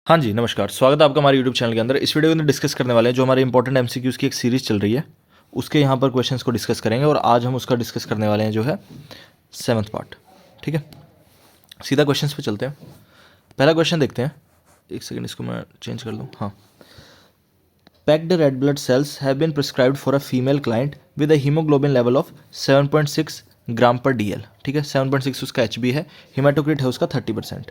हाँ जी, नमस्कार। स्वागत है आपका हमारे यूट्यूब चैनल के अंदर। इस वीडियो के अंदर डिस्कस करने वाले हैं जो हमारे इंपॉर्टेंट एमसीक्यूज़ की एक सीरीज़ चल रही है, उसके यहाँ पर क्वेश्चंस को डिस्कस करेंगे और आज हम उसका डिस्कस करने वाले हैं जो है 7th पार्ट। ठीक है, सीधा क्वेश्चंस पे चलते हैं। पहला क्वेश्चन देखते हैं। एक सेकंड, इसको मैं चेंज कर लूँ। हाँ, packed red blood cells have been prescribed for a female client with a haemoglobin level of 7.6 gram per DL. ठीक है, 7.6 उसका एचबी है, हेमाटोक्रिट है उसका 30%।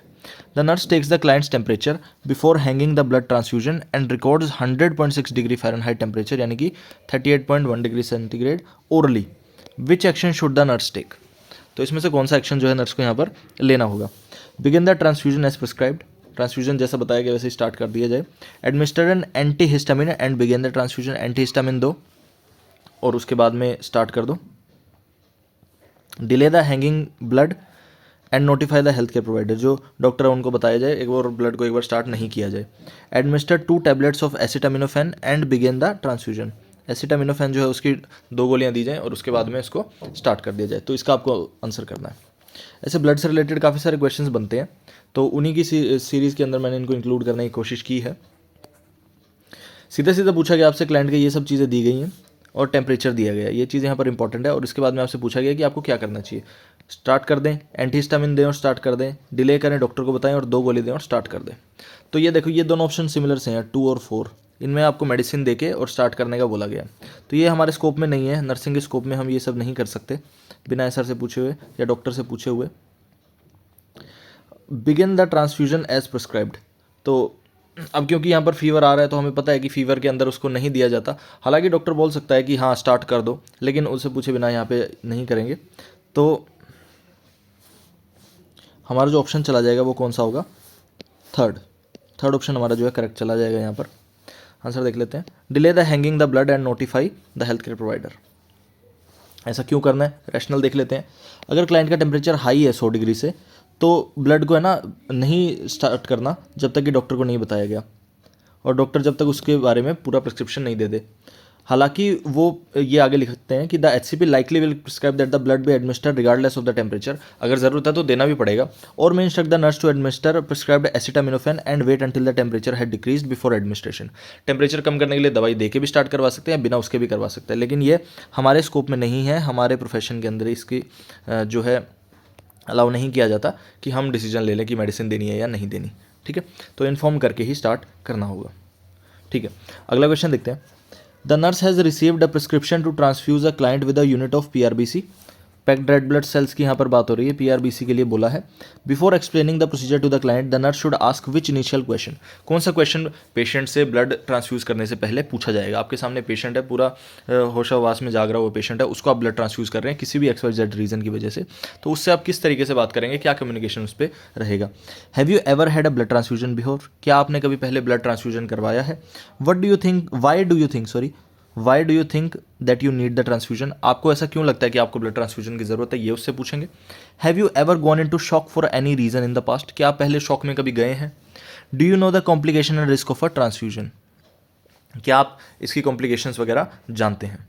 The nurse takes the client's temperature before hanging the blood transfusion and records 100.6 degree Fahrenheit temperature यानी कि 38.1 degree centigrade orally. Which action should the nurse take? तो इसमें से कौन सा एक्शन जो है नर्स को यहाँ पर लेना होगा? Begin the transfusion as prescribed, transfusion जैसा बताया गया वैसे स्टार्ट कर दिया जाए। Administer an antihistamine and begin the transfusion, antihistamine दो और उसके बाद में स्टार्ट कर दो। Delay the hanging blood and notify the health care provider, जो डॉक्टर है उनको बताया जाए एक बार ब्लड को एक बार स्टार्ट नहीं किया जाए। Administer 2 tablets of acetaminophen and begin the transfusion, acetaminophen जो है उसकी 2 गोलियां दी जाएं और उसके बाद में इसको स्टार्ट कर दिया जाए। तो इसका आपको आंसर करना है। ऐसे ब्लड से रिलेटेड काफ़ी सारे क्वेश्चंस बनते हैं, तो उन्हीं की सीरीज़ के अंदर मैंने इनको इंक्लूड करने की कोशिश की है। सीधा सीधा पूछा गया आपसे, क्लाइंट के ये सब चीज़ें दी गई हैं और टेम्परेचर दिया गया है, ये चीज़ यहाँ पर इंपॉर्टेंट है। और इसके बाद में आपसे पूछा गया कि आपको क्या करना चाहिए। स्टार्ट कर दें, एंटीहिस्टामिन दें और स्टार्ट कर दें, डिले करें, डॉक्टर को बताएं और 2 गोली दें और स्टार्ट कर दें। तो ये देखो, ये दोनों ऑप्शन सिमिलर से हैं, 2 और 4। इनमें आपको मेडिसिन देके और स्टार्ट करने का बोला गया। तो ये हमारे स्कोप में नहीं है, नर्सिंग के स्कोप में हम ये सब नहीं कर सकते बिना एसआर से पूछे हुए या डॉक्टर से पूछे हुए। Begin the transfusion as prescribed, तो अब क्योंकि यहाँ पर फीवर आ रहा है तो हमें पता है कि फीवर के अंदर उसको नहीं दिया जाता। हालांकि डॉक्टर बोल सकता है कि हाँ स्टार्ट कर दो, लेकिन उससे पूछे बिना यहाँ पे नहीं करेंगे। तो हमारा जो ऑप्शन चला जाएगा वो कौन सा होगा? थर्ड ऑप्शन हमारा जो है करेक्ट चला जाएगा। यहाँ पर आंसर देख लेते हैं। Delay the hanging the blood and notify the health care provider. ऐसा क्यों करना है, रैशनल देख लेते हैं। अगर क्लाइंट का टेम्परेचर हाई है 100 डिग्री से, तो ब्लड को है ना नहीं स्टार्ट करना जब तक कि डॉक्टर को नहीं बताया गया, और डॉक्टर जब तक उसके बारे में पूरा प्रिस्क्रिप्शन नहीं दे दे। हालांकि वो ये आगे लिखते हैं कि the HCP likely will prescribe that the blood be administered regardless of the temperature, अगर ज़रूरत है तो देना भी पड़ेगा। और मैं instruct the nurse to administer prescribed acetaminophen and wait until the temperature had decreased before administration. Temperature कम करने के लिए दवाई दे के भी स्टार्ट करवा सकते हैं, बिना उसके भी करवा सकते हैं, लेकिन ये हमारे स्कोप में नहीं है। हमारे प्रोफेशन के अंदर इसकी जो है अलाउ नहीं किया जाता कि हम डिसीजन ले लें कि मेडिसिन देनी है या नहीं देनी। ठीक है, तो इन्फॉर्म करके ही स्टार्ट करना होगा। ठीक है, अगला क्वेश्चन देखते हैं। The nurse has received a prescription to transfuse a client with a unit of PRBC. Packed red blood cells की यहाँ पर बात हो रही है, पीआरबीसी के लिए बोला है। Before explaining the procedure to the client the nurse should ask which initial question, कौन सा क्वेश्चन पेशेंट से ब्लड ट्रांसफ्यूज करने से पहले पूछा जाएगा। आपके सामने पेशेंट है, पूरा होशावास में जाग रहा हुआ पेशेंट है, उसको आप ब्लड ट्रांसफ्यूज कर रहे हैं किसी भी XYZ रीज़न की वजह से, तो उससे आप किस तरीके से बात करेंगे, क्या कम्युनिकेशन उस पर रहेगा। Have you ever had a blood transfusion before, क्या आपने कभी पहले ब्लड ट्रांसफ्यूजन करवाया है। What do you think, why do you think that you need the transfusion, आपको ऐसा क्यों लगता है कि आपको ब्लड ट्रांसफ्यूजन की जरूरत है, ये उससे पूछेंगे। Have you ever gone into shock for any reason in the past, क्या आप पहले शॉक में कभी गए हैं। Do you know the complication and risk of a transfusion, क्या आप इसकी कॉम्प्लिकेशंस वगैरह जानते हैं।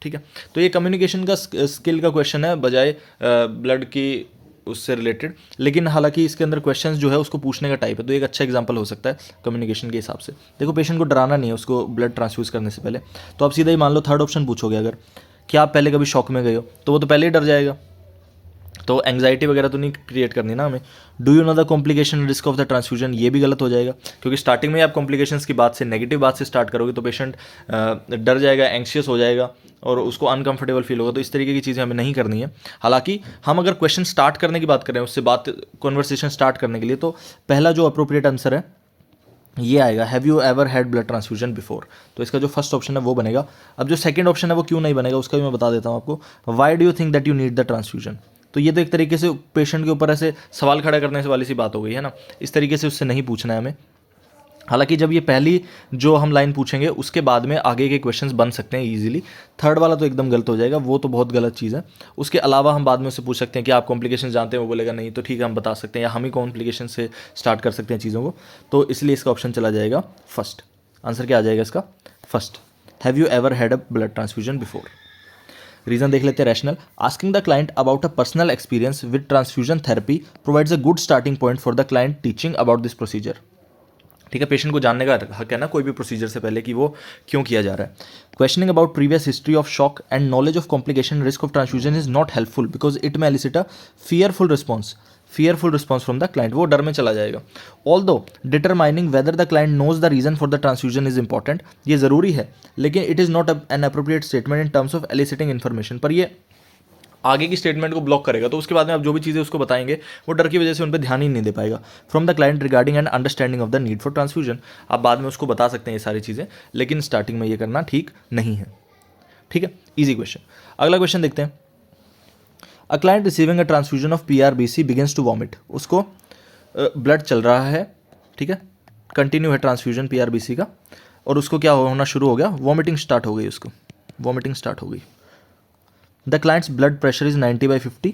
ठीक है, तो ये कम्युनिकेशन का स्किल का क्वेश्चन है बजाय ब्लड की उससे रिलेटेड, लेकिन हालांकि इसके अंदर क्वेश्चंस जो है उसको पूछने का टाइप है, तो एक अच्छा एग्जांपल हो सकता है कम्युनिकेशन के हिसाब से। देखो, पेशेंट को डराना नहीं है उसको ब्लड ट्रांसफ्यूज करने से पहले, तो आप सीधा ही मान लो थर्ड ऑप्शन पूछोगे अगर, क्या आप पहले कभी शॉक में गए हो, तो वो तो पहले ही डर जाएगा, तो एंग्जाइटी वगैरह तो नहीं क्रिएट करनी ना हमें। Do you know the complication risk of the transfusion, ये भी गलत हो जाएगा, क्योंकि स्टार्टिंग में आप कॉम्प्लिकेशंस की बात से, नेगेटिव बात से स्टार्ट करोगे तो पेशेंट डर जाएगा, एंक्शियस हो जाएगा और उसको अनकंफर्टेबल फील होगा, तो इस तरीके की चीज़ें हमें नहीं करनी है। हालांकि हम अगर क्वेश्चन स्टार्ट करने की बात करें, उससे बात कॉन्वर्सेशन स्टार्ट करने के लिए, तो पहला जो अप्रोप्रिएट आंसर है ये आएगा, have you ever had blood transfusion before, तो इसका जो फर्स्ट ऑप्शन है वो बनेगा। अब जो सेकंड ऑप्शन है वो क्यों नहीं बनेगा उसका भी मैं बता देता हूँ आपको। Why do you think that you need the transfusion, तो ये तो एक तरीके से पेशेंट के ऊपर ऐसे सवाल खड़ा करने से वाली सी बात हो गई है ना, इस तरीके से उससे नहीं पूछना है हमें। हालांकि जब ये पहली जो हम लाइन पूछेंगे उसके बाद में आगे के क्वेश्चंस बन सकते हैं इजीली, थर्ड वाला तो एकदम गलत हो जाएगा, वो तो बहुत गलत चीज़ है। उसके अलावा हम बाद में उससे पूछ सकते हैं कि आप कॉम्प्लिकेशन जानते हैं, वो बोलेगा नहीं, तो ठीक है हम बता सकते हैं, या हम ही कॉम्प्लिकेशन से स्टार्ट कर सकते हैं चीज़ों को, तो इसलिए इसका ऑप्शन चला जाएगा फर्स्ट। आंसर क्या आ जाएगा इसका? First, have you ever had a blood transfusion before. Reason देख लेते हैं, rationale. Asking the client about a personal experience with transfusion therapy provides a good starting point for the client teaching about this procedure. ठीक है, patient को जानने का हक है ना कोई भी प्रोसीजर से पहले कि वो क्यों किया जा रहा है. Questioning about previous history of shock and knowledge of complication risk of transfusion is not helpful because it may elicit a fearful response from the client. वो डर में चला जाएगा. Although determining whether the client knows the reason for the transfusion is important, ये ज़रूरी है, लेकिन it is not an appropriate statement in terms of eliciting information. पर ये आगे की स्टेटमेंट को ब्लॉक करेगा, तो उसके बाद में आप जो भी चीज़ें उसको बताएंगे वो डर की वजह से उन पर ध्यान ही नहीं दे पाएगा. From the client regarding and understanding of the need for transfusion. आप बाद में उसको बता सकते हैं ये सारी चीज़ें, लेकिन स्टार्टिंग में ये करना ठीक नहीं है. ठीक है, ईजी क्वेश्चन. अगला क्वेश्चन देखते हैं. A client receiving a transfusion of PRBC begins to vomit. उसको ब्लड चल रहा है, ठीक है, कंटिन्यू है ट्रांसफ्यूजन PRBC का, और उसको क्या होना शुरू हो गया, वॉमिटिंग स्टार्ट हो गई, उसको वॉमिटिंग स्टार्ट हो गई. The clients blood pressure is 90/50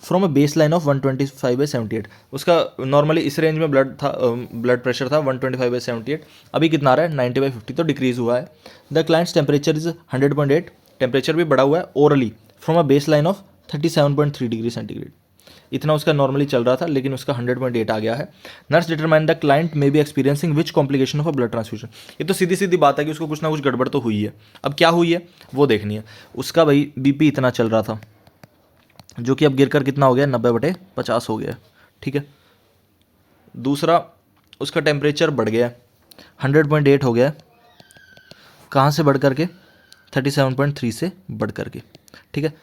from a base line of 125/78. उसका नॉर्मली इस रेंज में ब्लड प्रेशर था 125/78. अभी कितना आ रहा है, 90/50, तो डिक्रीज हुआ है. The client's temperature is 100.8. Temperature भी बढ़ा हुआ है orally from a base line of 37.3 degree centigrade. इतना उसका नॉर्मली चल रहा था, लेकिन उसका 100.8 आ गया है. Nurse determine the client may be experiencing which complication of a blood transfusion. ये तो सीधी सीधी बात है कि उसको कुछ ना कुछ गड़बड़ तो हुई है. अब क्या हुई है वो देखनी है. उसका भाई BP इतना चल रहा था, जो कि अब गिरकर कितना हो गया, 90/50 हो गया. ठीक है. दूसरा, उसका टेम्परेचर बढ़ गया, 100.8 हो गया. कहाँ से बढ़ करके, 37.3 से बढ़ करके. ठीक है,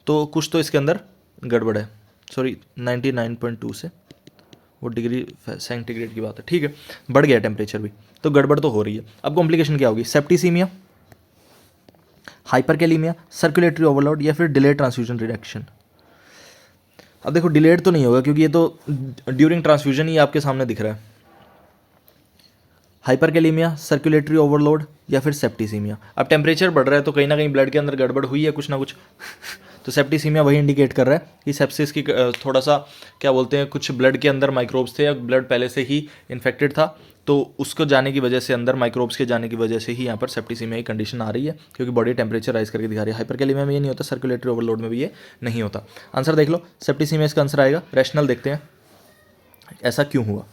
तो कुछ तो इसके अंदर गड़बड़ है. सॉरी, 99.2 से, वो डिग्री सेंटीग्रेड की बात है. ठीक है, बढ़ गया टेम्परेचर भी, तो गड़बड़ तो हो रही है. अब कॉम्प्लिकेशन क्या होगी, सेप्टिसीमिया, हाइपरकैलीमिया, सर्कुलेटरी ओवरलोड, या फिर डिलेड ट्रांसफ्यूजन रिएक्शन. अब देखो, डिलेड तो नहीं होगा क्योंकि ये तो ड्यूरिंग ट्रांसफ्यूजन ही आपके सामने दिख रहा है. हाइपरकैलीमिया, सर्कुलेटरी ओवरलोड, या फिर सेप्टिसीमिया. अब टेम्परेचर बढ़ रहा है तो कहीं ना कहीं ब्लड के अंदर गड़बड़ हुई है कुछ ना कुछ. तो सेप्टिसीमिया वही इंडिकेट कर रहा है कि सेप्सिस की थोड़ा सा क्या बोलते हैं, कुछ ब्लड के अंदर माइक्रोब्स थे या ब्लड पहले से ही इन्फेक्टेड था, तो उसको जाने की वजह से, अंदर माइक्रोब्स के जाने की वजह से ही यहाँ पर सेप्टिसीमिया की कंडीशन आ रही है, क्योंकि बॉडी टेम्परेचर राइज करके दिखा रही है. हाइपरकैलीमिया में ये नहीं होता, सर्कुलेटरी ओवरलोड में भी ये नहीं होता. आंसर देख लो, सेप्टिसीमिया इसका आंसर आएगा. रैशनल देखते हैं ऐसा क्यों हुआ.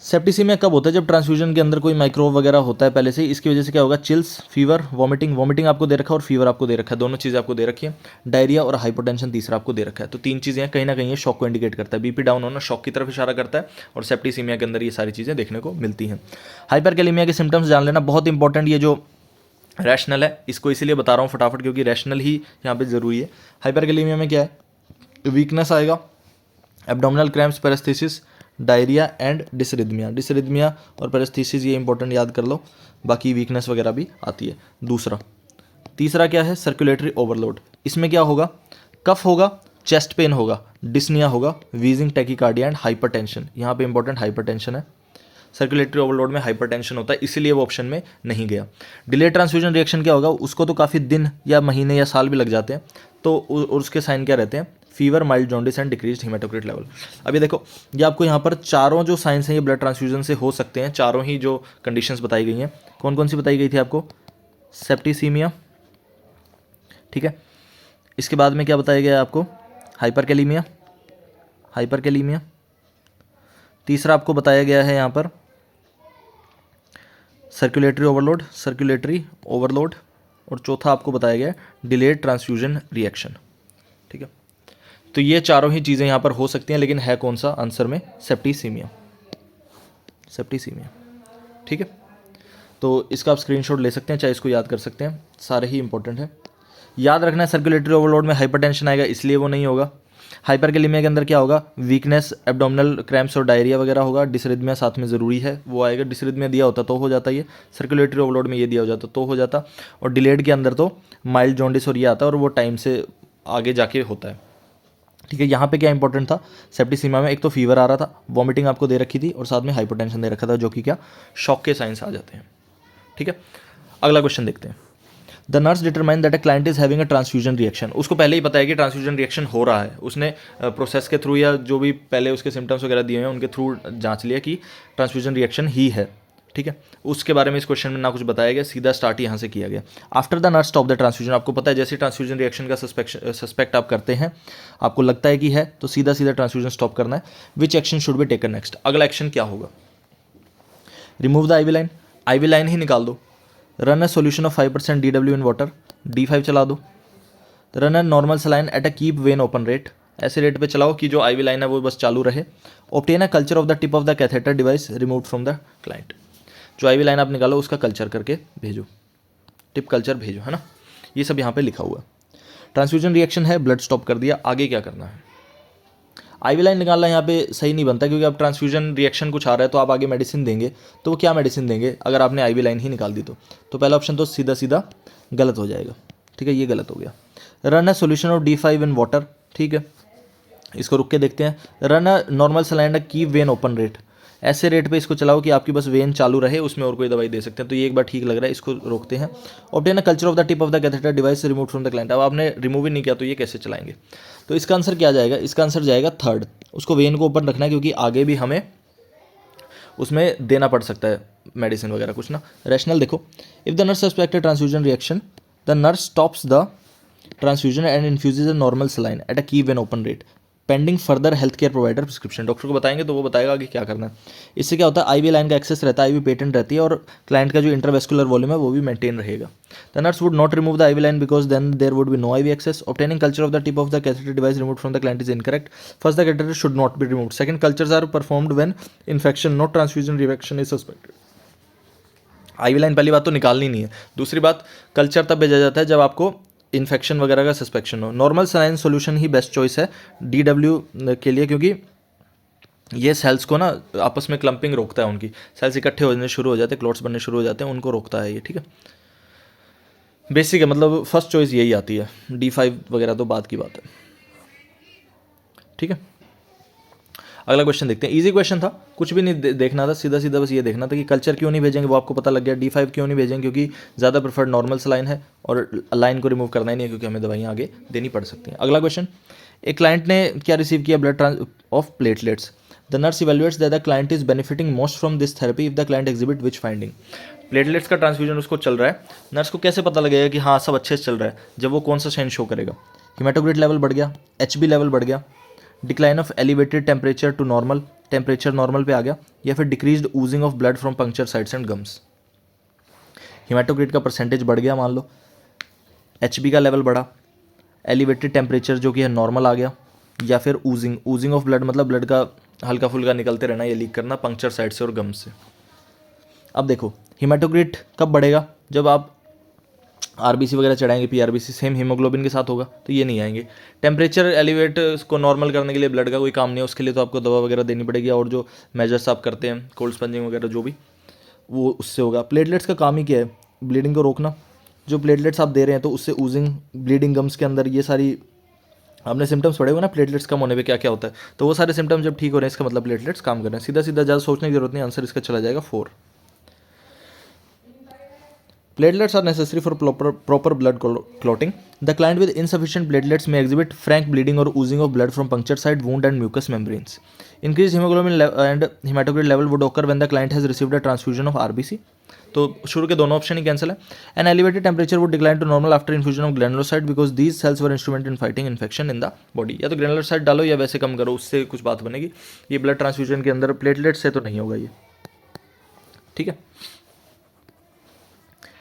सेप्टिसीमिया कब होता है, जब ट्रांसफ्यूजन के अंदर कोई माइक्रोब वगैरह होता है पहले से ही. इसकी वजह से क्या होगा, चिल्स, फीवर, वॉमिटिंग आपको दे रखा है और फीवर आपको दे रखा है, दोनों चीज़ें आपको दे रखी है. डायरिया और हाइपोटेंशन तीसरा आपको दे रखा है. तो तीन चीज़ें कहीं ना कहीं ये शॉक को इंडिकेट करता है. BP डाउन होना शॉक की तरफ इशारा करता है, और सेप्टिसीमिया के अंदर ये सारी चीज़ें देखने को मिलती हैं. हाइपरकैलीमिया के सिम्टम्स जान लेना बहुत इंपॉर्टेंट. ये जो रैशनल है, इसको इसीलिए बता रहा हूँ फटाफट, क्योंकि रैशनल ही यहाँ पर ज़रूरी है. हाइपरकैलीमिया में क्या है, वीकनेस आएगा, abdominal cramps, paraesthesia, diarrhoea and dysrhythmia और पैरास्थीसिस, ये इंपॉर्टेंट याद कर लो. बाकी वीकनेस वगैरह भी आती है. तीसरा क्या है, सर्कुलेटरी ओवरलोड. इसमें क्या होगा, कफ होगा, चेस्ट पेन होगा, डिस्निया होगा, वीजिंग, टैकीकार्डिया एंड हाइपरटेंशन. यहाँ पे इंपॉर्टेंट हाइपरटेंशन है. सर्कुलेटरी ओवरलोड में हाइपरटेंशन होता है, इसीलिए वो ऑप्शन में नहीं गया. डिलेड ट्रांसफ्यूजन रिएक्शन क्या होगा, उसको तो काफ़ी दिन या महीने या साल भी लग जाते हैं. तो उसके साइन क्या रहते हैं, fever, mild jaundice and decreased haematocrit level. अभी देखो, ये आपको यहाँ पर चारों जो साइंस हैं ये ब्लड ट्रांसफ्यूजन से हो सकते हैं. चारों ही जो कंडीशंस बताई गई हैं, कौन कौन सी बताई गई थी आपको, सेप्टिसीमिया, ठीक है. इसके बाद में क्या बताया गया आपको, हाइपरकैलीमिया. तीसरा आपको बताया गया है यहाँ पर सर्कुलेटरी ओवरलोड, और चौथा आपको बताया गया डिलेड ट्रांसफ्यूजन रिएक्शन. ठीक है, तो ये चारों ही चीज़ें यहाँ पर हो सकती हैं, लेकिन है कौन सा आंसर में, सेप्टिसीमिया. ठीक है, तो इसका आप स्क्रीनशॉट ले सकते हैं, चाहे इसको याद कर सकते हैं, सारे ही इंपॉर्टेंट है. याद रखना है, सर्कुलेटरी ओवरलोड में हाइपरटेंशन आएगा, इसलिए वो नहीं होगा. हाइपरकैलीमिया के अंदर क्या होगा, वीकनेस, एब्डोमिनल क्रैम्प्स और डायरिया वगैरह होगा. डिसरिथमिया साथ में ज़रूरी है, वो आएगा. डिसरिथमिया दिया होता तो हो जाता, ये सर्कुलेटरी ओवरलोड में ये दिया हो जाता तो हो जाता. और डिलेड के अंदर तो माइल्ड जॉन्डिस और ये आता है, और वो टाइम से आगे जाके होता है. ठीक है, यहाँ पे क्या इंपॉर्टेंट था, सेप्टिसीमिया में एक तो फीवर आ रहा था, वॉमिटिंग आपको दे रखी थी, और साथ में हाइपरटेंशन दे रखा था, जो कि क्या, शॉक के साइंस आ जाते हैं. ठीक है, अगला क्वेश्चन देखते हैं. The nurse determine that a client is having a transfusion reaction. उसको पहले ही पता है कि ट्रांसफ्यूजन रिएक्शन हो रहा है. उसने प्रोसेस के थ्रू या जो भी पहले उसके सिम्टम्स वगैरह दिए हैं उनके थ्रू जांच लिया कि ट्रांसफ्यूजन रिएक्शन ही है. ठीक है, उसके बारे में इस क्वेश्चन में ना कुछ बताया गया, सीधा स्टार्ट यहाँ से किया गया. After the nurse stop the transfusion. आपको पता है जैसे ट्रांसफ्यूजन रिएक्शन का सस्पेक्ट आप करते हैं, आपको लगता है कि है, तो सीधा ट्रांसफ्यूजन स्टॉप करना है. विच action should be taken next. अगला एक्शन क्या होगा. रिमूव द IV लाइन ही निकाल दो। Run a solution of 5% DW in water, D5 चला दो। Run a normal saline at a keep vein open rate, ऐसे रेट पे चलाओ कि जो IV लाइन है वो बस चालू रहे। Obtain a culture of the tip of the catheter device remove from the client, जो IV लाइन आप निकालो उसका कल्चर करके भेजो, टिप कल्चर भेजो, है ना। ये सब यहाँ पे लिखा हुआ है। ट्रांसफ्यूजन रिएक्शन है, ब्लड स्टॉप कर दिया, आगे क्या करना है। IV लाइन निकालना यहाँ पे सही नहीं बनता, क्योंकि अब ट्रांसफ्यूजन रिएक्शन कुछ आ रहा है तो आप आगे मेडिसिन देंगे, तो वो क्या मेडिसिन देंगे अगर आपने IV लाइन ही निकाल दी तो पहला ऑप्शन तो सीधा सीधा गलत हो जाएगा, ठीक है, ये गलत हो गया। Run a solution of D5 in water, ठीक है, इसको रुक के देखते हैं। Run a normal saline keep vein open rate, ऐसे रेट पे इसको चलाओ कि आपकी बस वेन चालू रहे, उसमें और कोई दवाई दे सकते हैं, तो ये एक बार ठीक लग रहा है, इसको रोकते हैं। Obtain a culture of the tip of the catheter device remove from the client, अब आपने रिमूव ही नहीं किया तो ये कैसे चलाएंगे। तो इसका आंसर क्या जाएगा, इसका आंसर जाएगा थर्ड, उसको वेन को ओपन रखना है, क्योंकि आगे भी हमें उसमें देना पड़ सकता है मेडिसिन वगैरह कुछ ना। रैशनल देखो, if the nurse suspected transfusion reaction, the nurse stops the transfusion and infuses a normal saline at a keep vein open rate pending further health care provider prescription, doctor को बताएंगे तो वो बताएगा कि क्या करना है। इससे क्या होता है, IV लाइन का एक्सेस रहता है, IV पेटेंट रहती है, और क्लाइंट का जो इंटरवेस्कुलर वॉल्यूम है वो भी मेंटेन रहेगा। The nurse would not remove the IV line because then there would be no IV access. Obtaining culture of the tip of the catheter device remove from the client is incorrect. First the catheter should not be removed, second cultures are performed when infection not transfusion reaction is suspected. IV line पहली बात तो निकालनी नहीं है, दूसरी बात culture तब भेजा जाता है जब आपको इन्फेक्शन वगैरह का सस्पेक्शन हो। नॉर्मल सलाइन सोल्यूशन ही बेस्ट चॉइस है DW के लिए, क्योंकि ये सेल्स को ना आपस में क्लम्पिंग रोकता है, उनकी सेल्स इकट्ठे होने शुरू हो जाते हैं, क्लॉट्स बनने शुरू हो जाते हैं, उनको रोकता है ये, ठीक है। बेसिक है, मतलब फर्स्ट चॉइस यही आती है, D5 वगैरह तो बाद की बात है, ठीक है। अगला क्वेश्चन देखते हैं, इजी क्वेश्चन था, कुछ भी नहीं देखना था, सीधा सीधा बस ये देखना था कि कल्चर क्यों नहीं भेजेंगे, वो आपको पता लग गया। D5 क्यों नहीं भेजेंगे, क्योंकि ज़्यादा प्रेफर्ड नॉर्मल सलाइन है, और लाइन को रिमूव करना ही नहीं है, क्योंकि हमें दवाइयाँ आगे देनी पड़ सकती हैं। अगला क्वेश्चन, एक क्लाइंट ने क्या रिसीव किया, blood of platelets. The nurse evaluates that the client is benefiting most from this therapy if the client exhibit which finding. Platelets का ट्रांसफ्यूजन उसको चल रहा है, नर्स को कैसे पता लगेगा कि हाँ सब अच्छे से चल रहा है, जब वो कौन सा साइन शो करेगा। हीमेटोक्रिट लेवल बढ़ गया, HB लेवल बढ़ गया, decline of elevated temperature to normal, temperature normal पे आ गया, या फिर decreased oozing of blood from puncture sites and gums. Haematocrit का परसेंटेज बढ़ गया मान लो, HB का लेवल बढ़ा, एलिवेटेड टेम्परेचर जो कि है नॉर्मल आ गया, या फिर ऊजिंग ऑफ ब्लड मतलब ब्लड का हल्का फुल्का निकलते रहना या लीक करना पंक्चर साइट से और गम्स से। अब देखो हीमेटोक्रिट कब बढ़ेगा, जब आप RBC वगैरह चढ़ाएंगे, PRBC सेम हीमोग्लोबिन के साथ होगा तो ये नहीं आएंगे। टेम्परेचर एलिवेट को नॉर्मल करने के लिए ब्लड का कोई काम नहीं है, उसके लिए तो आपको दवा वगैरह देनी पड़ेगी, और जो मेजर्स आप करते हैं कोल्ड स्पंजिंग वगैरह जो भी, वो उससे होगा। प्लेटलेट्स का काम ही क्या है, ब्लीडिंग को रोकना। जो प्लेटलेट्स आप दे रहे हैं तो उससे ऊजिंग, ब्लीडिंग, गम्स के अंदर ये सारी आपने सिम्टम्स पढ़े हुए ना, प्लेटलेट्स कम होने पे क्या क्या होता है, तो वो सारे सिम्टम्स जब ठीक हो रहे हैं इसका मतलब प्लेटलेट्स काम कर रहे हैं। सीधा सीधा ज़्यादा सोचने की जरूरत नहीं, आंसर इसका चला जाएगा 4। Platelets are necessary for proper blood clotting. The client with insufficient platelets may exhibit frank bleeding or oozing of blood from puncture site, wound and mucous membranes. Increased hemoglobin and hematocrit level would occur when the client has received a transfusion of RBC. तो शुरू के दोनों option ही cancel है। An elevated temperature would decline to normal after infusion of granulocyte because these cells were instrument in fighting infection in the body. या तो granulocyte डालो या वैसे कम करो, उससे कुछ बात बनेगी। ये ब्लड ट्रांसफ्यूजन के अंदर प्लेटलेट से तो नहीं होगा ये, ठीक है।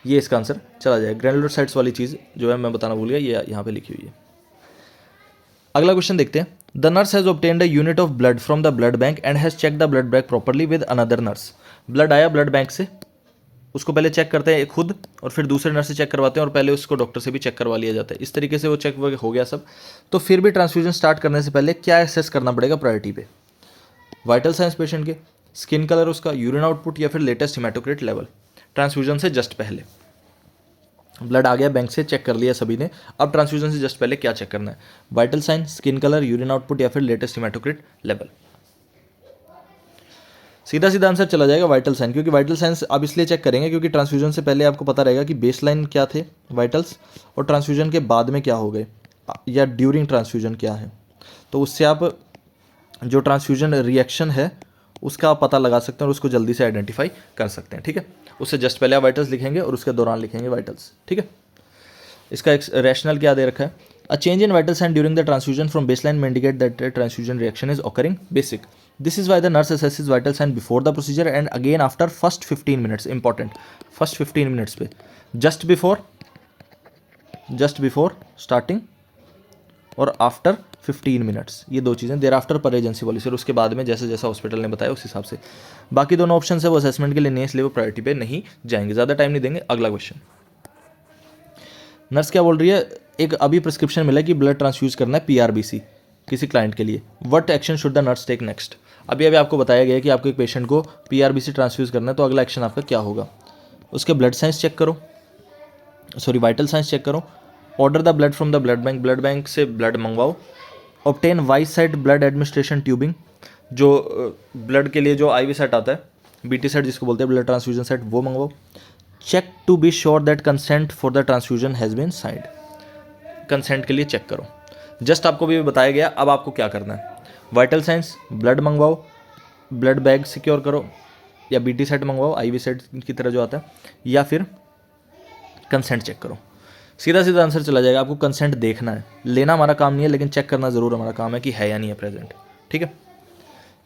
ये इसका आंसर चला जाएगा। ग्रेनुलोसाइट्स वाली चीज़ जो है मैं बताना भूल गया, ये यहाँ पे लिखी हुई है। अगला क्वेश्चन देखते हैं। The nurse has obtained a unit of blood from the blood bank and has check the blood bank properly with another nurse. Blood आया ब्लड बैंक से, उसको पहले चेक करते हैं खुद और फिर दूसरे नर्स से चेक करवाते हैं और पहले उसको डॉक्टर से भी चेक करवा लिया जाता है। इस तरीके से वो चेक हो गया सब। तो फिर भी ट्रांसफ्यूजन स्टार्ट करने से पहले क्या एसेस करना पड़ेगा प्रायोरिटी पे? वाइटल साइंस पेशेंट के, स्किन कलर उसका, यूरिन आउटपुट या फिर लेटेस्ट हीमेटोक्रिट लेवल। ट्रांसफ्यूजन से जस्ट पहले ब्लड आ गया बैंक से, चेक कर लिया सभी ने, अब ट्रांसफ्यूजन से जस्ट पहले क्या चेक करना है? Vital sign, skin colour, urine output या फिर लेटेस्ट हीमेटोक्रिट लेवल। सीधा सीधा आंसर चला जाएगा वाइटल साइन, क्योंकि वाइटल साइंस आप इसलिए चेक करेंगे क्योंकि ट्रांसफ्यूजन से पहले आपको पता रहेगा कि बेसलाइन क्या थे वाइटल्स और ट्रांसफ्यूजन के बाद में क्या हो गए या ड्यूरिंग ट्रांसफ्यूजन क्या है। तो उससे आप जो ट्रांसफ्यूजन रिएक्शन है उसका आप पता लगा सकते हैं और उसको जल्दी से आइडेंटिफाई कर सकते हैं, ठीक है। उससे जस्ट पहले आप वाइटल्स लिखेंगे और उसके दौरान लिखेंगे वाइटल्स, ठीक है। इसका एक रैशनल क्या दे रखा है? A change in vital sign during the transfusion from baseline may indicate that transfusion reaction is occurring. Basic this is why the nurse assesses vital sign before the procedure and again after first 15 minutes. Important, first 15 minutes पे, just before starting और after 15 minutes, ये दो चीज़ें. Thereafter per agency policy, और उसके बाद में जैसे जैसा हॉस्पिटल ने बताया उस हिसाब से. बाकी दोनों ऑप्शन है वो असेसमेंट के लिए नहीं, इसलिए वो प्रायोरिटी पे नहीं जाएंगे. ज़्यादा टाइम नहीं देंगे. अगला क्वेश्चन, नर्स क्या बोल रही है, एक अभी प्रिस्क्रिप्शन मिला कि ब्लड ट्रांसफ्यूज करना है पीआरबीसी किसी क्लाइंट के लिए. What action should the nurse take next. अभी आपको बताया गया है कि आपको एक पेशेंट को पीआरबीसी ट्रांसफ्यूज करना है, तो अगला एक्शन आपका क्या होगा. उसके ब्लड साइंस चेक करो, सॉरी वाइटल साइंस चेक करो. Order the blood from the blood bank से ब्लड मंगवाओ. Obtain Y site blood administration tubing, जो ब्लड के लिए जो आईवी सेट आता है, बीटी सेट जिसको बोलते हैं ब्लड ट्रांसफ्यूजन सेट, वो मंगवाओ. Check to be sure that consent for the transfusion has been signed. Consent के लिए चेक करो. जस्ट आपको भी बताया गया. अब आपको क्या करना है, वाइटल साइंस, ब्लड मंगवाओ, ब्लड बैग सिक्योर करो, या बीटी सेट मंगवाओ आईवी सेट की तरह जो आता है, या फिर कंसेंट चेक करो. सीधा सीधा आंसर चला जाएगा. आपको कंसेंट देखना है, लेना हमारा काम नहीं है, लेकिन चेक करना ज़रूर हमारा काम है कि है या नहीं है प्रेजेंट. ठीक है,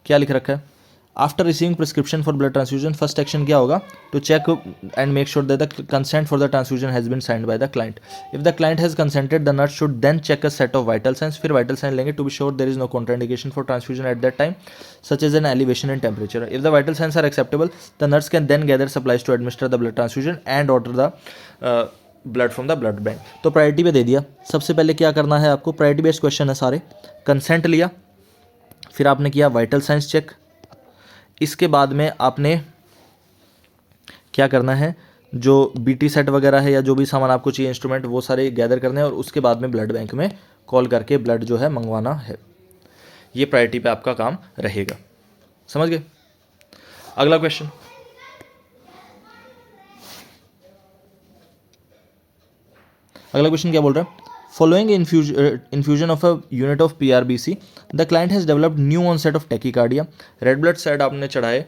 क्या लिख रखा है, after receiving prescription for blood transfusion first action क्या होगा, to check and make sure that the consent for the transfusion has been signed by the client. If the client has consented the nurse should then check a set of vital signs. फिर vital sign लेंगे to be sure there is no contraindication for transfusion at that time such as an elevation in temperature. If the vital signs are acceptable the nurse can then gather supplies to administer the blood transfusion and order the blood from the blood bank. तो priority पे दे दिया. सबसे पहले क्या करना है आपको, प्रायोरिटी बेस्ड क्वेश्चन है सारे. कंसेंट लिया, फिर आपने किया वाइटल साइंस चेक, इसके बाद में आपने क्या करना है, जो बीटी सेट वगैरह है या जो भी सामान आपको चाहिए इंस्ट्रूमेंट, वो सारे गैदर करने हैं, और उसके बाद में ब्लड बैंक में कॉल करके ब्लड जो है मंगवाना है. ये प्रायोरिटी पे आपका काम रहेगा. समझ गए. अगला क्वेश्चन, क्या बोल रहा है, following infusion of a unit of PRBC the client has developed new onset of tachycardia. Red blood cell आपने चढ़ाए,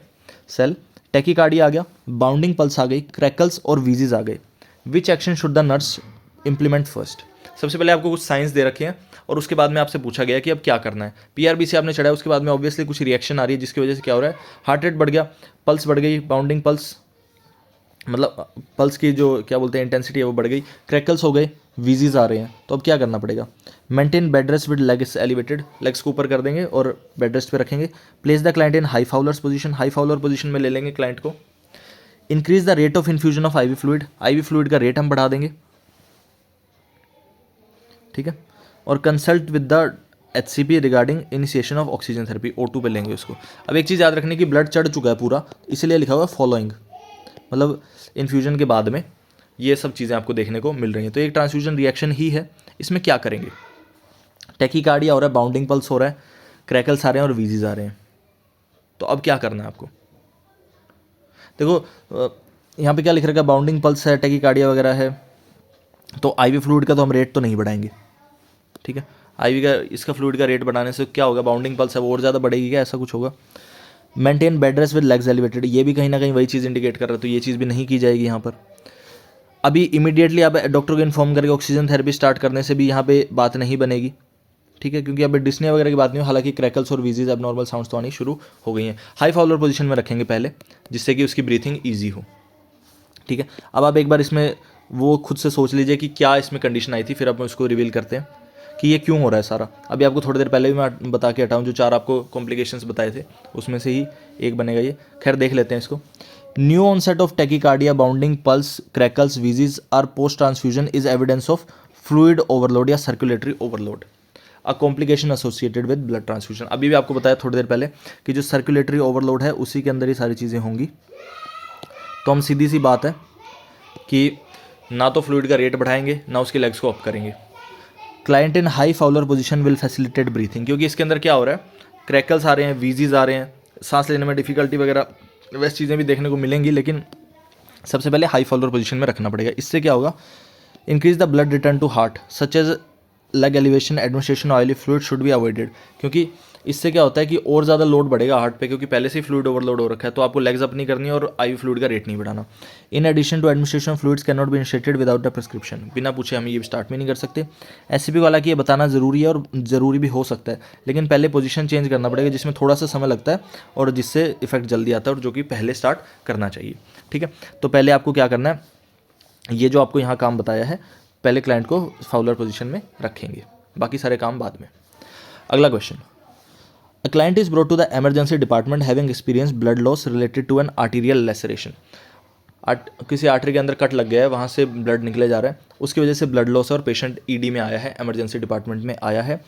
सेल टैकीकार्डिया आ गया, बाउंडिंग पल्स आ गई, क्रैकल्स और वीजीज आ गए. विच action should the nurse implement first. सबसे पहले आपको कुछ साइंस दे रखे हैं और उसके बाद में आपसे पूछा गया कि अब क्या करना है. पीआरबीसी आपने चढ़ाया, उसके बाद में ऑब्वियसली कुछ रिएक्शन आ रही है जिसकी वजह से क्या हो रहा है, हार्ट रेट बढ़ गया, पल्स बढ़ गई, बाउंडिंग पल्स मतलब पल्स की जो क्या बोलते हैं इंटेंसिटी है वो बढ़ गई, क्रैकल्स हो गए, वीजीज आ रहे हैं. तो अब क्या करना पड़ेगा, maintain bed rest with legs elevated, legs को ऊपर कर देंगे और बेड रेस्ट पे रखेंगे. Place the client in high Fowler's position, high Fowler position में ले लेंगे क्लाइंट को. Increase the rate of infusion of IV fluid, IV fluid का रेट हम बढ़ा देंगे. ठीक है, और consult with the HCP regarding initiation of oxygen therapy, O2 पे लेंगे उसको. अब एक चीज़ याद रखनी कि ब्लड चढ़ चुका है पूरा, इसलिए लिखा हुआ है फॉलोइंग, मतलब इन्फ्यूजन के बाद में ये सब चीज़ें आपको देखने को मिल रही हैं. तो एक ट्रांसफ्यूजन रिएक्शन ही है. इसमें क्या करेंगे, टैकीकार्डिया हो रहा है, बाउंडिंग पल्स हो रहा है, क्रैकल्स आ रहे हैं और वीजीज आ रहे हैं. तो अब क्या करना है आपको, देखो यहाँ पे क्या लिख रखा है, बाउंडिंग पल्स है, टैकीकार्डिया वगैरह है, तो आईवी फ्लूइड का तो हम रेट तो नहीं बढ़ाएंगे. ठीक है, आईवी का इसका फ्लूइड का रेट बढ़ाने से क्या होगा, बाउंडिंग पल्स है वो और ज़्यादा बढ़ेगी क्या, ऐसा कुछ होगा. Maintain bed rest with legs elevated, ये भी कहीं ना कहीं वही चीज़ इंडिकेट कर रहा है, तो ये चीज़ भी नहीं की जाएगी यहाँ पर. अभी इमीडिएटली आप डॉक्टर को इन्फॉर्म करके ऑक्सीजन थेरेपी स्टार्ट करने से भी यहाँ पे बात नहीं बनेगी. ठीक है, क्योंकि अभी डिस्निया वगैरह की बात नहीं हो, हालांकि क्रैकल्स और वीजीज अब नॉर्मल साउंड्स तो आनी शुरू हो गई हैं. हाई फाउलर पोजीशन में रखेंगे पहले, जिससे कि उसकी ब्रीथिंग ईजी हो. ठीक है, अब आप एक बार इसमें वो खुद से सोच लीजिए कि क्या इसमें कंडीशन आई थी, फिर आप उसको रिवील करते हैं कि ये क्यों हो रहा है सारा. अभी आपको थोड़ी देर पहले भी मैं बता के हटाऊँ, जो 4 आपको कॉम्प्लिकेशंस बताए थे उसमें से ही एक बनेगा ये. खैर देख लेते हैं इसको. New onset of tachycardia, bounding pulse, crackles, wheezes or post transfusion is evidence of fluid overload या circulatory overload, a complication associated with blood transfusion. अभी भी आपको बताया थोड़ी देर पहले कि जो सर्कुलेटरी ओवरलोड है उसी के अंदर ही सारी चीज़ें होंगी. तो हम सीधी सी बात है कि ना तो फ्लूइड का रेट बढ़ाएंगे ना उसके लेग्स को अप करेंगे. Client in high Fowler position will facilitate breathing, क्योंकि इसके अंदर क्या हो रहा है, क्रैकल्स आ रहे हैं, वीजीज आ रहे हैं, सांस लेने में डिफिकल्टी वगैरह वैसी चीज़ें भी देखने को मिलेंगी, लेकिन सबसे पहले हाई फाउलर पोजीशन में रखना पड़ेगा. इससे क्या होगा, increase the blood return to heart such as leg elevation, administration oily fluid should be avoided, क्योंकि इससे क्या होता है कि और ज़्यादा लोड बढ़ेगा हार्ट पे, क्योंकि पहले से ही फ्लूइड ओवरलोड हो रखा है, तो आपको लेग्स अप नहीं करनी और आईवी फ्लूइड का रेट नहीं बढ़ाना। In addition to administration fluids cannot be initiated without a prescription, बिना पूछे हम ये स्टार्ट भी नहीं कर सकते। एससीपी को हालांकि ये बताना ज़रूरी है और ज़रूरी भी हो सकता है, लेकिन पहले पोजीशन चेंज करना पड़ेगा जिसमें थोड़ा सा समय लगता है और जिससे इफेक्ट जल्दी आता है, और जो कि पहले स्टार्ट करना चाहिए। ठीक है, तो पहले आपको क्या करना है, ये जो आपको यहाँ काम बताया है, पहले क्लाइंट को फाउलर पोजीशन में रखेंगे, बाकी सारे काम बाद में। अगला question, a client is brought to the emergency department having experience blood loss related to an arterial laceration. किसी आर्टरी के अंदर कट लग गया है, वहाँ से ब्लड निकले जा रहा है, उसकी वजह से ब्लड लॉस और पेशेंट ईडी में आया है, इमरजेंसी डिपार्टमेंट में आया है।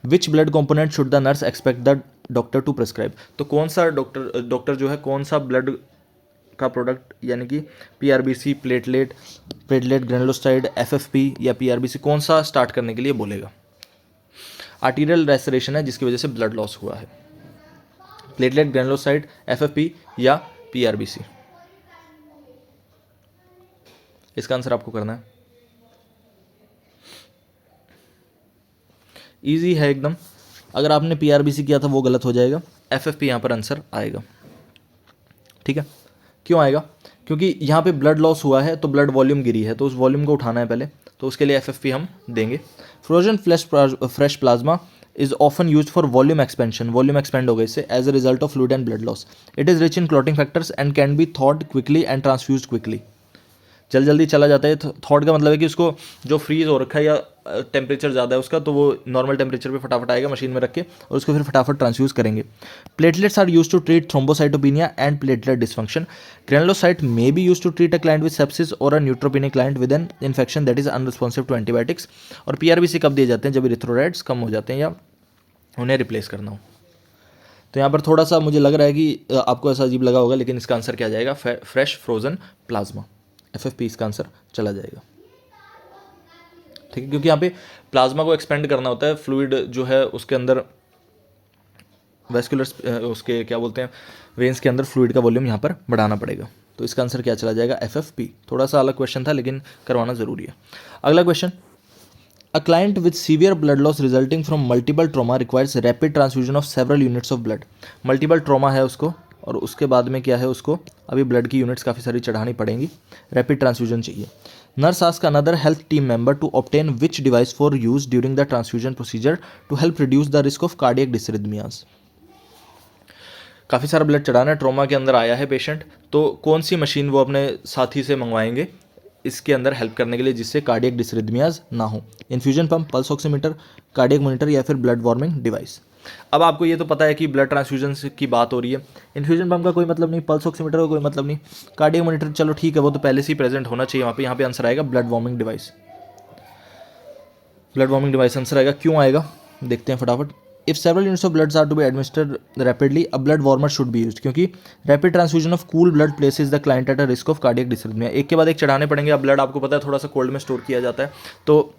Which blood component should the nurse expect the doctor to prescribe, तो कौन सा डॉक्टर जो है कौन सा ब्लड का प्रोडक्ट, यानी कि पीआरबीसी, प्लेटलेट ग्रेनुलोसाइड, एफएफपी या पीआरबीसी, कौन सा स्टार्ट करने के लिए बोलेगा। आर्टीरियल रेस्टोरेशन है जिसकी वजह से ब्लड लॉस हुआ है, प्लेटलेट, ग्रेनुलोसाइड, एफएफपी या पीआरबीसी, इसका आंसर आपको करना है। इजी है एकदम, अगर आपने पीआरबीसी किया था वो गलत हो जाएगा, एफएफपी यहाँ पर आंसर आएगा। ठीक है, क्यों आएगा, क्योंकि यहाँ पे ब्लड लॉस हुआ है तो ब्लड वॉल्यूम गिरी है, तो उस वॉल्यूम को उठाना है पहले, तो उसके लिए एफएफपी हम देंगे। Frozen fresh plasma is often use for volume expansion, volume expand हो गए इससे as a result of fluid and blood loss. It is rich in clotting factors and can be thawed quickly and transfuse quickly, जल्दी चला जाता है। Thought का मतलब है कि उसको जो फ्रीज हो रखा है या टेम्परेचर ज़्यादा है उसका, तो वो नॉर्मल टेम्परेचर पे फटाफट आएगा मशीन में रख के और उसको फिर फटाफट ट्रांसफ्यूज करेंगे। Platelets are use to treat thrombocytopenia and platelet dysfunction. Granulocyte may be use to treat a client with sepsis और a neutropenic client with an infection that is unresponsive to antibiotics. और PRBC कब दिए जाते हैं, जब erythrocytes कम हो जाते हैं या उन्हें रिप्लेस करना हो। तो यहाँ पर थोड़ा सा मुझे लग रहा है कि आपको ऐसा अजीब लगा होगा, लेकिन इसका आंसर क्या जाएगा, फ्रेश फ्रोजन प्लाज्मा, एफएफपी इसका आंसर चला जाएगा। ठीक है, क्योंकि यहाँ पे प्लाज्मा को एक्सपेंड करना होता है, फ्लूइड जो है उसके अंदर वेस्कुलर उसके क्या बोलते हैं वेन्स के अंदर फ्लूइड का वॉल्यूम यहाँ पर बढ़ाना पड़ेगा, तो इसका आंसर क्या चला जाएगा, एफएफपी। थोड़ा सा अलग क्वेश्चन था लेकिन करवाना ज़रूरी है। अगला question, a client with severe blood loss resulting from multiple trauma requires rapid transfusion of several units of blood. Multiple trauma है उसको, और उसके बाद में क्या है, उसको अभी ब्लड की यूनिट्स काफ़ी सारी चढ़ानी पड़ेंगी, रैपिड ट्रांसफ्यूजन चाहिए। Nurse ask another health team member to obtain which device for use during the transfusion procedure to help reduce the risk of cardiac dysrhythmias. काफ़ी सारा ब्लड चढ़ाना है, ट्रॉमा के अंदर आया है पेशेंट, तो कौन सी मशीन वो अपने साथी से मंगवाएंगे इसके अंदर हेल्प करने के लिए जिससे कार्डियक डिसरिथमियाज ना हो। Infusion pump, pulse oximeter, cardiac monitor या फिर ब्लड वार्मिंग डिवाइस। अब आपको ये तो पता है कि ब्लड ट्रांसफ्यूजन की बात हो रही है, इन्फ्यूजन पंप का कोई मतलब नहीं, पल्स ऑक्सीमीटर का कोई मतलब नहीं, कार्डियक मॉनिटर चलो ठीक है वो तो पहले से ही प्रेजेंट होना चाहिए वहाँ पे। यहाँ पे आंसर आएगा blood warming device, blood warming device answer आएगा। क्यों आएगा देखते हैं फटाफट। If several units of bloods are to be administered rapidly a blood warmer should be used, क्योंकि rapid transfusion of cool blood places the client at a risk of cardiac dysrhythmia. एक के बाद एक चढ़ाने पड़ेंगे। अब ब्लड आपको पता है थोड़ा सा कोल्ड में स्टोर किया जाता है, तो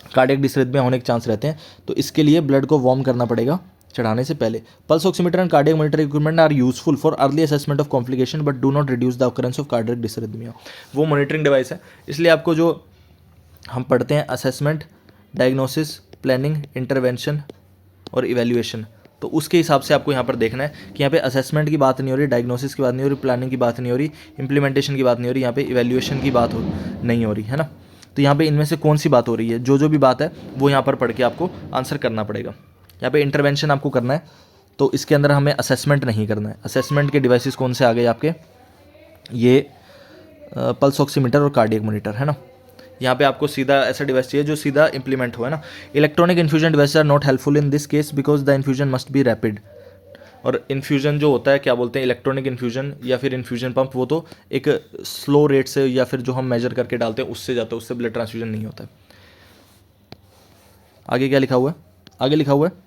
कार्डियक डिसरिथमिया होने के चांस रहते हैं, तो इसके लिए ब्लड को वार्म करना पड़ेगा चढ़ाने से पहले। Pulse oximeter and cardiac monitor equipment are useful for early assessment of complication but do not reduce the occurrence of cardiac dysrhythmia. वो मॉनिटरिंग डिवाइस है, इसलिए आपको जो हम पढ़ते हैं असेसमेंट, डायग्नोसिस, प्लानिंग, इंटरवेंशन और इवैल्यूएशन, तो उसके हिसाब से आपको यहाँ पर देखना है कि यहाँ पे असेसमेंट की बात नहीं हो रही, डायग्नोसिस की बात नहीं हो रही, प्लानिंग की बात नहीं हो रही, इंप्लीमेंटेशन की बात नहीं हो रही, यहाँ पे इवैल्यूएशन की बात नहीं हो रही है ना। तो यहाँ पे इनमें से कौन सी बात हो रही है, जो भी बात है वो यहाँ पर पढ़ के आपको आंसर करना पड़ेगा। यहाँ पे इंटरवेंशन आपको करना है, तो इसके अंदर हमें असेसमेंट नहीं करना है। असेसमेंट के डिवाइसेस कौन से आ गए आपके, ये पल्स ऑक्सीमीटर और कार्डियक मॉनिटर है ना। यहाँ पे आपको सीधा ऐसा डिवाइस चाहिए जो सीधा इंप्लीमेंट हो, है ना। Electronic infusion device are not helpful in this case because the infusion must be rapid. और इन्फ्यूजन जो होता है, क्या बोलते हैं, इलेक्ट्रॉनिक इन्फ्यूजन या फिर इन्फ्यूजन पंप, वो तो एक स्लो रेट से या फिर जो हम मेजर करके डालते हैं उससे जाता है, उससे ब्लड ट्रांसफ्यूजन नहीं होता है। आगे क्या लिखा हुआ है, आगे लिखा हुआ है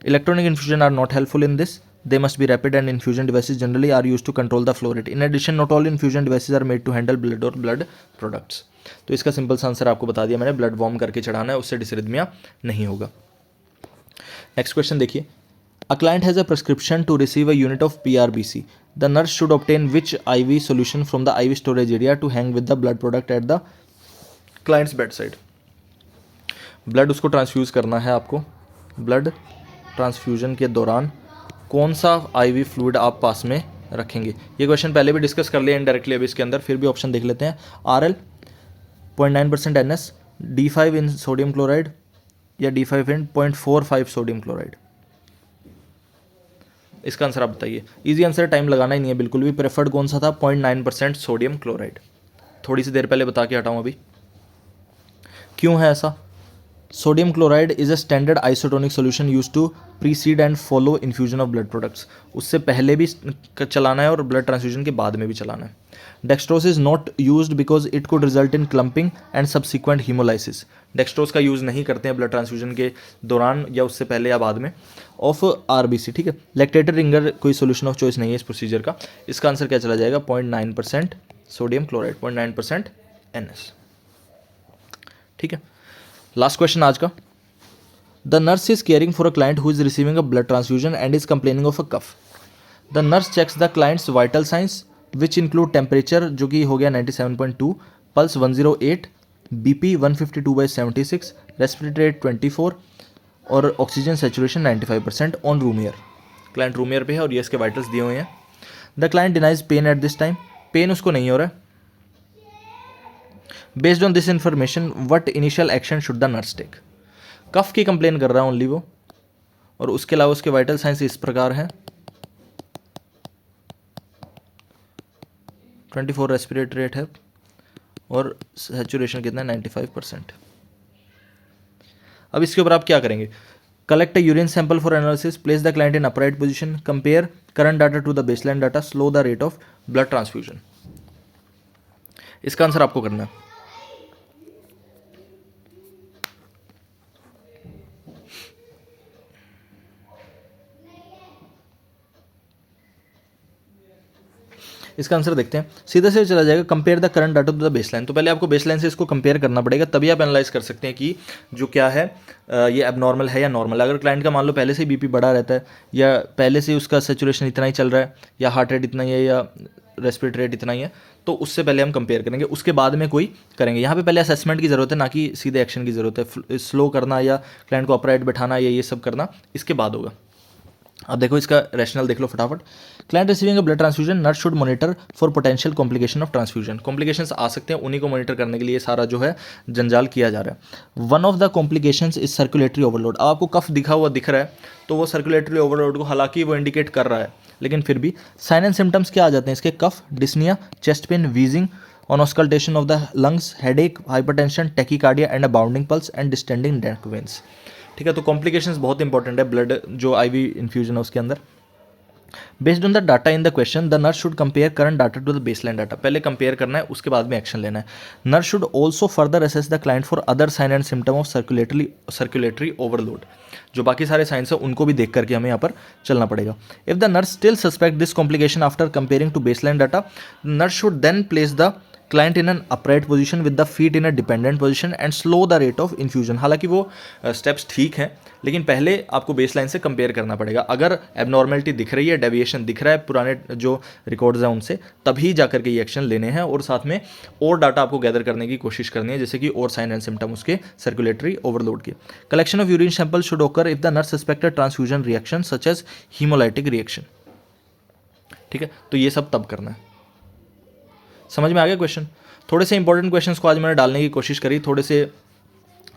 electronic infusion are not helpful in this, they must be rapid and infusion devices generally are used to control the flow rate. In addition, not all infusion devices are made to handle blood or blood products. तो इसका simple सा answer आपको बता दिया मैंने, blood warm करके चढ़ाना है, उससे डिसरिथमिया नहीं होगा। नेक्स्ट क्वेश्चन देखिए, a client has a prescription to receive a unit of PRBC, the nurse should obtain which IV solution from the IV storage area to hang with the blood product at the client's bedside. Blood उसको transfuse करना है आपको, blood transfusion के दौरान कौन सा IV fluid आप पास में रखेंगे? ये क्वेश्चन पहले भी डिस्कस कर लिया इनडायरेक्टली अभी इसके अंदर, फिर भी ऑप्शन देख लेते हैं। RL 0.9% NS, D5 इन सोडियम क्लोराइड या D5 इन 0.45 सोडियम क्लोराइड। इसका आंसर आप बताइए। इजी आंसर, टाइम लगाना ही नहीं है बिल्कुल भी। प्रेफर्ड कौन सा था? 0.9% सोडियम क्लोराइड। थोड़ी सी देर पहले बता के हटाऊँ अभी। क्यों है ऐसा? Sodium chloride is a standard isotonic solution use to precede and follow infusion of blood products. उससे पहले भी चलाना है और ब्लड ट्रांसफ्यूजन के बाद में भी चलाना है। Dextrose is not used because it could result in clumping and subsequent haemolysis. Dextrose का यूज़ नहीं करते हैं ब्लड ट्रांसफ्यूजन के दौरान या उससे पहले या बाद में ऑफ RBC, ठीक है। लैक्टेटेड रिंगर कोई सोल्यूशन ऑफ चॉइस नहीं है इस प्रोसीजर का। इसका आंसर क्या चला जाएगा? 0.9% सोडियम क्लोराइड, 0.9% NS, ठीक है। लास्ट क्वेश्चन आज का। The nurse is caring for a client who is receiving a blood transfusion and is complaining of a cough. The nurse checks the client's vital signs which include temperature जो कि हो गया 97.2, pulse 108, BP 152/76, respiratory rate 24 और oxygen saturation 95% on room air. Client room air पे है और ये इसके वाइटल्स दिए हुए हैं। The client denies pain at this time. Pain उसको नहीं हो रहा है। Based on this information what initial action should the nurse take? Cough की कंप्लेन कर रहा है ओनली वो, और उसके अलावा उसके वाइटल साइंस इस प्रकार है। 24 रेस्पिरेटरी रेट है और सैचुरेशन कितना है? 95%। अब इसके ऊपर आप क्या करेंगे? Collect a urine sample for analysis, place the client in upright position, compare current data to the baseline data, slow the rate of blood transfusion. इसका आंसर आपको करना है। इसका आंसर देखते हैं। सीधे से चला जाएगा compare the current data to the baseline. तो पहले आपको बेसलाइन से इसको कंपेयर करना पड़ेगा, तभी आप एनालाइज कर सकते हैं कि जो क्या है ये एबनॉर्मल है या नॉर्मल। अगर क्लाइंट का मान लो पहले से ही BP बढ़ा रहता है या पहले से उसका सेचुरेशन इतना ही चल रहा है या हार्ट रेट इतना ही है या रेस्पिरेटरी रेट इतना ही है, तो उससे पहले हम कंपेयर करेंगे, उसके बाद में कोई करेंगे। यहाँ पे पहले असेसमेंट की ज़रूरत है, ना कि सीधे एक्शन की ज़रूरत है। स्लो करना या क्लाइंट को अपराइट बैठाना या ये सब करना इसके बाद होगा। अब देखो इसका रैशनल देख लो फटाफट। Client receiving a blood transfusion, nurse should monitor for potential complication of transfusion. Complications आ सकते हैं, उन्हीं को मॉनिटर करने के लिए सारा जो है जंजाल किया जा रहा है। One of the complications is circulatory overload. अब आपको कफ दिखा हुआ दिख रहा है तो वो सर्कुलेटरी ओवरलोड को हालांकि वो इंडिकेट कर रहा है, लेकिन फिर भी साइन एंड सिम्टम्स क्या आ जाते हैं इसके? Cough, dyspnoea, chest pain, wheezing on auscultation of the lungs, headache, hypertension, tachycardia and a bounding pulse and distending neck veins, ठीक है। तो कॉम्प्लिकेशंस बहुत इंपॉर्टेंट है ब्लड जो IV इन्फ्यूजन है उसके अंदर। Based on the data in the question the nurse should compare current data to the baseline data. पहले कंपेयर करना है, उसके बाद में एक्शन लेना है। Nurse should also further assess the client for other sign and symptom of circulatory overload. जो बाकी सारे साइंस है उनको भी देख करके हमें यहाँ पर चलना पड़ेगा। If the nurse still suspect this complication after comparing to baseline data, nurse should then place the client in an upright position with the feet in a dependent position and slow the rate of infusion. हालांकि वो steps ठीक हैं, लेकिन पहले आपको baseline से compare करना पड़ेगा। अगर एबनॉर्मेलिटी दिख रही है, डेविएशन दिख रहा है पुराने जो रिकॉर्ड्स हैं उनसे, तभी जाकर के ये एक्शन लेने हैं और साथ में और डाटा आपको गैदर करने की कोशिश करनी है, जैसे कि और साइन एंड सिम्टम उसके सर्कुलेटरी ओवरलोड के। Collection of urine sample should occur if the nurse suspected transfusion reaction such as haemolytic reaction, ठीक है। तो ये सब तब करना है। समझ में आ गया क्वेश्चन? थोड़े से इंपॉर्टेंट क्वेश्चंस को आज मैंने डालने की कोशिश करी, थोड़े से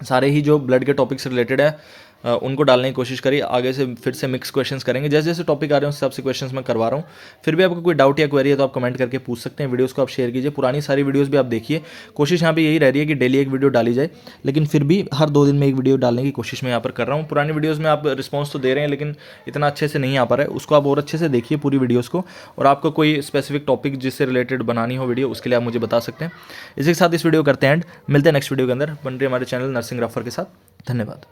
सारे ही जो ब्लड के टॉपिक से रिलेटेड है उनको डालने की कोशिश करी। आगे से फिर से मिक्स क्वेश्चंस करेंगे, जैसे जैसे टॉपिक आ रहे हैं उस हिसाब से क्वेश्चंस मैं करवा रहा हूँ। फिर भी आपको कोई डाउट या क्वेरी है तो आप कमेंट करके पूछ सकते हैं। वीडियोस को आप शेयर कीजिए, पुरानी सारी वीडियोस भी आप देखिए। कोशिश यहाँ पे यही रह रही है कि डेली एक वीडियो डाली जाए, लेकिन फिर भी हर 2 दिन में एक वीडियो डालने की कोशिश मैं यहाँ पर कर रहा हूँ। पुरानी वीडियोज़ में आप रिस्पॉन्स तो दे रहे हैं, लेकिन इतना अच्छे से नहीं आ पा रहा है। उसको आप और अच्छे से देखिए पूरी वीडियोज़ को, और आपको कोई स्पेसिफिक टॉपिक जिससे रिलेटेड बनानी हो वीडियो, उसके लिए आप मुझे बता सकते हैं। इसी के साथ इस वीडियो करते हैं एंड, मिलते हैं नेक्स्ट वीडियो के अंदर। बन रही हमारे चैनल नर्सिंग रफर के साथ। धन्यवाद।